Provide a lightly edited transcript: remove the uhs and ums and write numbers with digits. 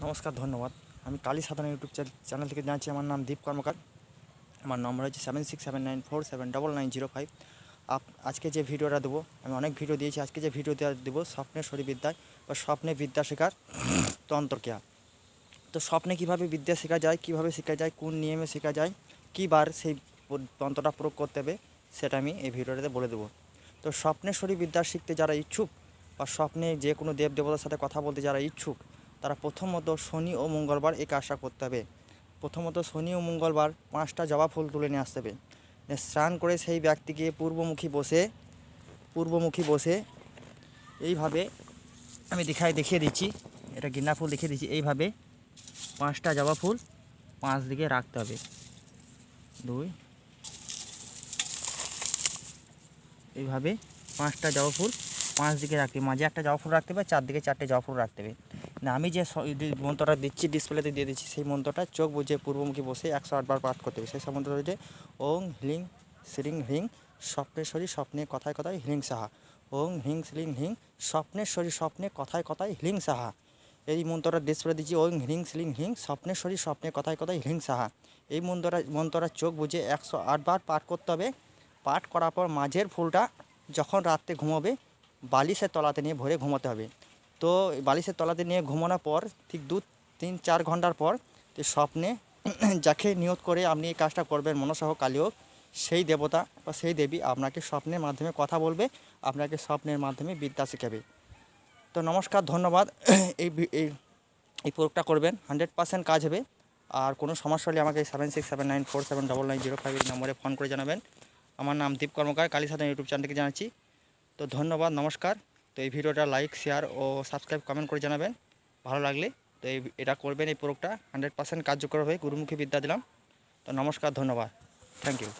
নমস্কার, ধন্যবাদ। আমি কালী সাধনা ইউটিউব চ্যানেল থেকে জানাচ্ছি। আমার নাম দীপ কর্মকার। আমার নম্বর হচ্ছে 7679479905। আজকে যে ভিডিওটা দেবো, আমি অনেক ভিডিও দিয়েছি। আজকে যে ভিডিওটা দেবো স্বপ্নের শরীরবিদ্যায় বা স্বপ্নে বিদ্যা শেখার তন্ত্রক্রিয়া। তো স্বপ্নে কীভাবে বিদ্যা শেখা যায়, কীভাবে শেখা যায়, কোন নিয়মে শেখা যায়, কী বার সেই তন্ত্রটা প্রয়োগ করতে হবে, সেটা আমি এই ভিডিওটাতে বলে দেবো। তো স্বপ্নের শরীরবিদ্যা শিখতে যারা ইচ্ছুক বা স্বপ্নে যে কোনো দেব দেবতার সাথে কথা বলতে যারা ইচ্ছুক, তারা প্রথমত শনি ও মঙ্গলবার এই কাজটা করতে হবে। প্রথমত শনি ও মঙ্গলবার 5টা জবা ফুল তুলে নিয়ে আসতে হবে। স্নান করে সেই ব্যক্তিকে পূর্বমুখী বসে এইভাবে আমি দেখিয়ে দিচ্ছি। এটা গেঁদা ফুল দেখিয়ে দিচ্ছি। এইভাবে 5টা জবা ফুল 5 দিকে রাখতে হবে। এইভাবে 5টা জবা ফুল 5 দিকে রাখতে হবে। মাঝে একটা জবা ফুল রাখতে হবে, চারদিকে 4টে জবা ফুল রাখতে হবে। না, আমি যে মন্ত্রটা দিচ্ছি, ডিসপ্লেতে দিয়ে দিচ্ছি, সেই মন্ত্রটা চোখ বুজে পূর্বমুখী বসে 108 বার পাঠ করতে হবে। সেই মন্ত্রটা হচ্ছে ওং হ্লিং শ্রিং হ্রিং স্বপ্নেশ্বরী স্বপ্নে কথায় কথায় হ্লিং সাহা। ওং হ্রিং শ্রিং হ্রিং স্বপ্নেশ্বরী স্বপ্নে কথায় কথায় হ্লিং সাহা। এই মন্ত্রটা ডিসপ্লে দিচ্ছি। ওং হ্রিং শ্রিং হ্রিং স্বপ্নেশ্বরী স্বপ্নে কথায় কথায় হ্লিং সাহা। এই মন্ত্রটা চোখ বুজে 108 বার পাঠ করতে হবে। পাঠ করার পর মাঝের ফুলটা যখন রাত্রে ঘুমোবে, বালিশের তলাতে নিয়ে ভরে ঘুমোতে হবে। তো বালিশের তলাতে নিয়ে ঘুমানোর পর ঠিক 2-3-4 ঘন্টার পর স্বপ্নে যাকে নিয়ত করে আপনি এই কাজটা করবেন, মনসহ কালী হোক, সেই দেবতা বা সেই দেবী আপনাকে স্বপ্নের মাধ্যমে কথা বলবে, আপনাকে স্বপ্নের মাধ্যমে বিদ্যা শেখাবে। তো নমস্কার, ধন্যবাদ। এই এই এই প্রয়োগটা করবেন, 100% কাজ হবে। আর কোনো সমস্যা হলে আমাকে 7679479905 এই নম্বরে ফোন করে জানাবেন। আমার নাম দীপ কর্মকার, কালী সাধনা ইউটিউব চ্যানেল থেকে জানাচ্ছি। তো ধন্যবাদ, নমস্কার। তো এই ভিডিওটা লাইক, শেয়ার ও সাবস্ক্রাইব, কমেন্ট করে জানাবেন ভালো লাগলে। তো এটা করবেন, এই প্রয়োগটা 100% কার্যকর হবে। গুরুমুখী বিদ্যা দিলাম। তো নমস্কার, ধন্যবাদ, থ্যাংক ইউ।